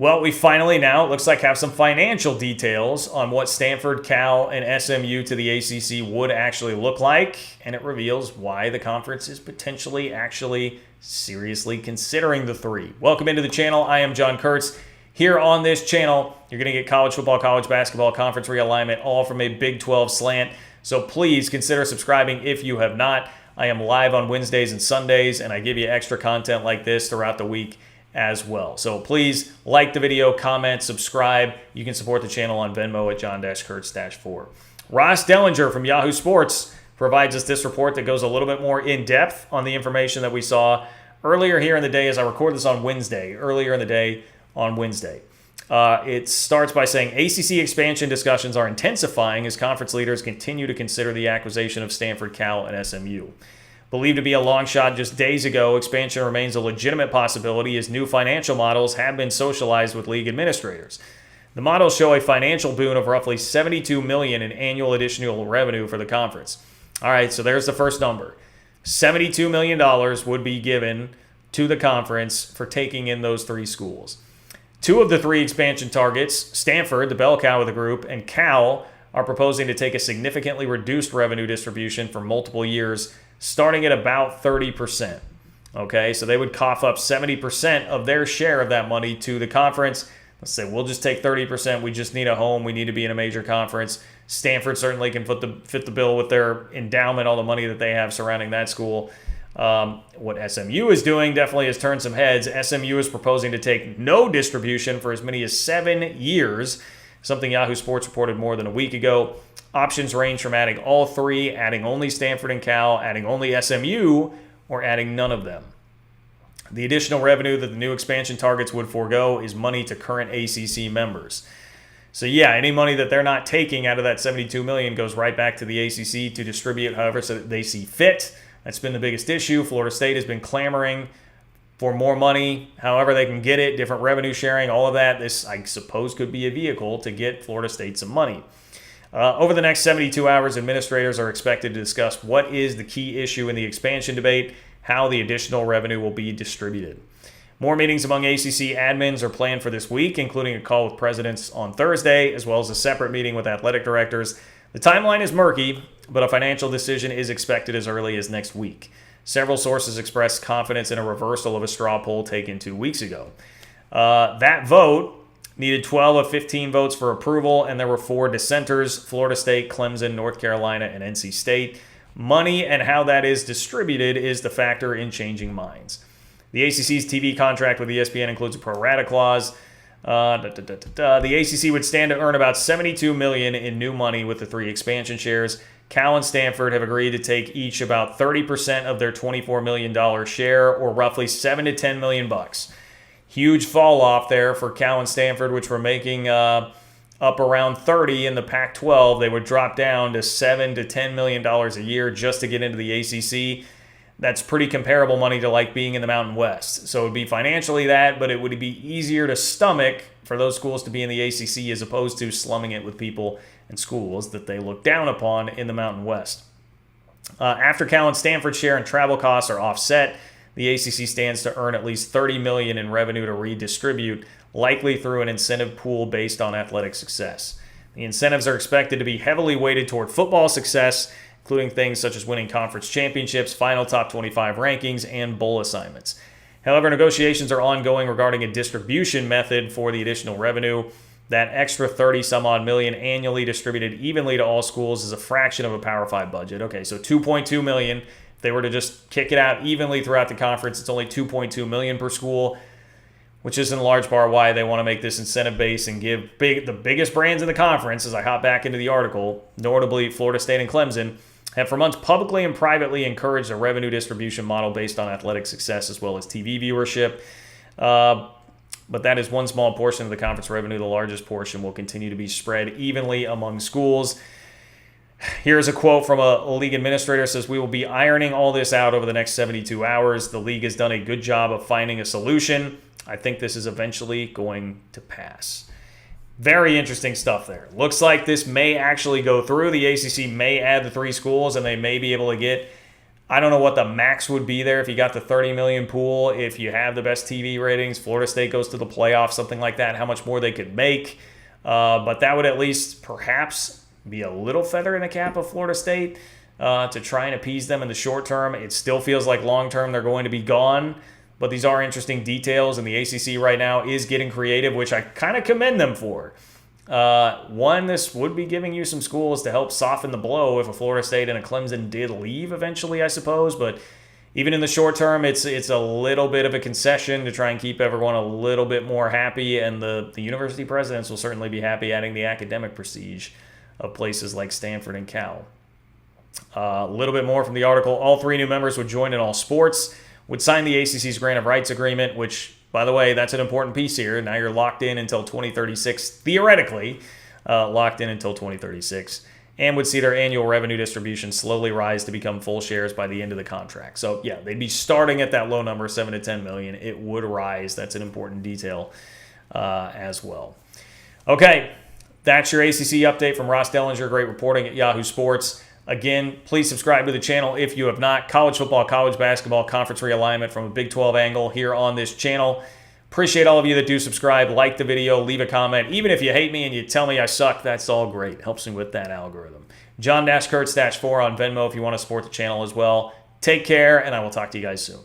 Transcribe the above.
Well, we finally now, it looks like, have some financial details on what Stanford, Cal, and SMU to the ACC would actually look like, and it reveals why the conference is potentially actually seriously considering the three. Welcome into the channel. I am John Kurtz. Here on this channel, you're going to get college football, college basketball, conference realignment, all from a Big 12 slant. So please consider subscribing if you have not. I am live on Wednesdays and Sundays, and I give you extra content like this throughout the week as well. So please like the video, comment, subscribe. You can support the channel on Venmo at John-Kurtz-4. Ross Dellenger from Yahoo Sports provides us this report that goes a little bit more in depth on the information that we saw earlier here in the day as I record this on Wednesday, It starts by saying ACC expansion discussions are intensifying as conference leaders continue to consider the acquisition of Stanford, Cal, and SMU. Believed to be a long shot just days ago, expansion remains a legitimate possibility as new financial models have been socialized with league administrators. The models show a financial boon of roughly $72 million in annual additional revenue for the conference. All right, so there's the first number. $72 million would be given to the conference for taking in those three schools. Two of the three expansion targets, Stanford, the bell cow of the group, and Cal, are proposing to take a significantly reduced revenue distribution for multiple years, starting at about 30%. Okay, so they would cough up 70% of their share of that money to the conference. Let's say we'll just take 30%. We just need a home. We need to be in a major conference. Stanford certainly can fit the bill with their endowment, all the money that they have surrounding that school. What SMU is doing definitely has turned some heads. SMU is proposing to take no distribution for as many as 7 years, something Yahoo Sports reported more than a week ago. Options range from adding all three, adding only Stanford and Cal, adding only SMU, or adding none of them. The additional revenue that the new expansion targets would forego is money to current ACC members. So yeah, any money that they're not taking out of that $72 million goes right back to the ACC to distribute however so that they see fit. That's been the biggest issue. Florida State has been clamoring for more money, however they can get it, different revenue sharing, all of that. This, I suppose, could be a vehicle to get Florida State some money. Over the next 72 hours, administrators are expected to discuss what is the key issue in the expansion debate, how the additional revenue will be distributed. More meetings among ACC admins are planned for this week, including a call with presidents on Thursday, as well as a separate meeting with athletic directors. The timeline is murky, but a financial decision is expected as early as next week. Several sources expressed confidence in a reversal of a straw poll taken 2 weeks ago. That vote needed 12 of 15 votes for approval, and there were 4 dissenters: Florida State, Clemson, North Carolina, and NC State. Money and how that is distributed is the factor in changing minds. The ACC's TV contract with ESPN includes a pro rata clause. The ACC would stand to earn about $72 million in new money with the 3 expansion shares. Cal and Stanford have agreed to take each about 30% of their $24 million share, or roughly $7 to $10 million. Huge fall off there for Cal and Stanford, which were making up around 30 in the Pac-12. They would drop down to $7 to $10 million a year just to get into the ACC. That's pretty comparable money to like being in the Mountain West. So it would be financially that, but it would be easier to stomach for those schools to be in the ACC as opposed to slumming it with people and schools that they look down upon in the Mountain West. After Cal and Stanford's share and travel costs are offset, the ACC stands to earn at least $30 million in revenue to redistribute, likely through an incentive pool based on athletic success. The incentives are expected to be heavily weighted toward football success, including things such as winning conference championships, final top 25 rankings, and bowl assignments. However, negotiations are ongoing regarding a distribution method for the additional revenue. That extra 30-some-odd million annually distributed evenly to all schools is a fraction of a Power 5 budget. Okay, so $2.2 million. If they were to just kick it out evenly throughout the conference, it's only $2.2 million per school, which is in large part why they want to make this incentive-based and give the biggest brands in the conference, as I hop back into the article, notably Florida State and Clemson, have for months publicly and privately encouraged a revenue distribution model based on athletic success as well as TV viewership. But that is one small portion of the conference revenue. The largest portion will continue to be spread evenly among schools. Here's a quote from a league administrator. It says, "We will be ironing all this out over the next 72 hours. The league has done a good job of finding a solution. I think this is eventually going to pass." Very interesting stuff there. Looks like this may actually go through. The ACC may add the 3 schools, and they may be able to get I don't know what the max would be there if you got the 30 million pool. If you have the best TV ratings, Florida State goes to the playoffs, something like that, how much more they could make. But that would at least perhaps be a little feather in the cap of Florida State to try and appease them in the short term. It still feels like long term they're going to be gone. But these are interesting details, and the ACC right now is getting creative, which I kind of commend them for. One, this would be giving you some schools to help soften the blow if a Florida State and a Clemson did leave eventually, I suppose. But even in the short term, it's a little bit of a concession to try and keep everyone a little bit more happy, and the university presidents will certainly be happy adding the academic prestige of places like Stanford and Cal. A little bit more from the article. All 3 new members would join in all sports, would sign the ACC's grant of rights agreement, which, by the way, that's an important piece here. Now you're locked in until 2036, theoretically, locked in until 2036, and would see their annual revenue distribution slowly rise to become full shares by the end of the contract. So, yeah, they'd be starting at that low number, 7 to 10 million. It would rise. That's an important detail as well. Okay, that's your ACC update from Ross Dellenger. Great reporting at Yahoo Sports. Again, please subscribe to the channel if you have not. College football, college basketball, conference realignment from a Big 12 angle here on this channel. Appreciate all of you that do subscribe. Like the video, leave a comment. Even if you hate me and you tell me I suck, that's all great. Helps me with that algorithm. John-Kurtz-4 on Venmo if you want to support the channel as well. Take care, and I will talk to you guys soon.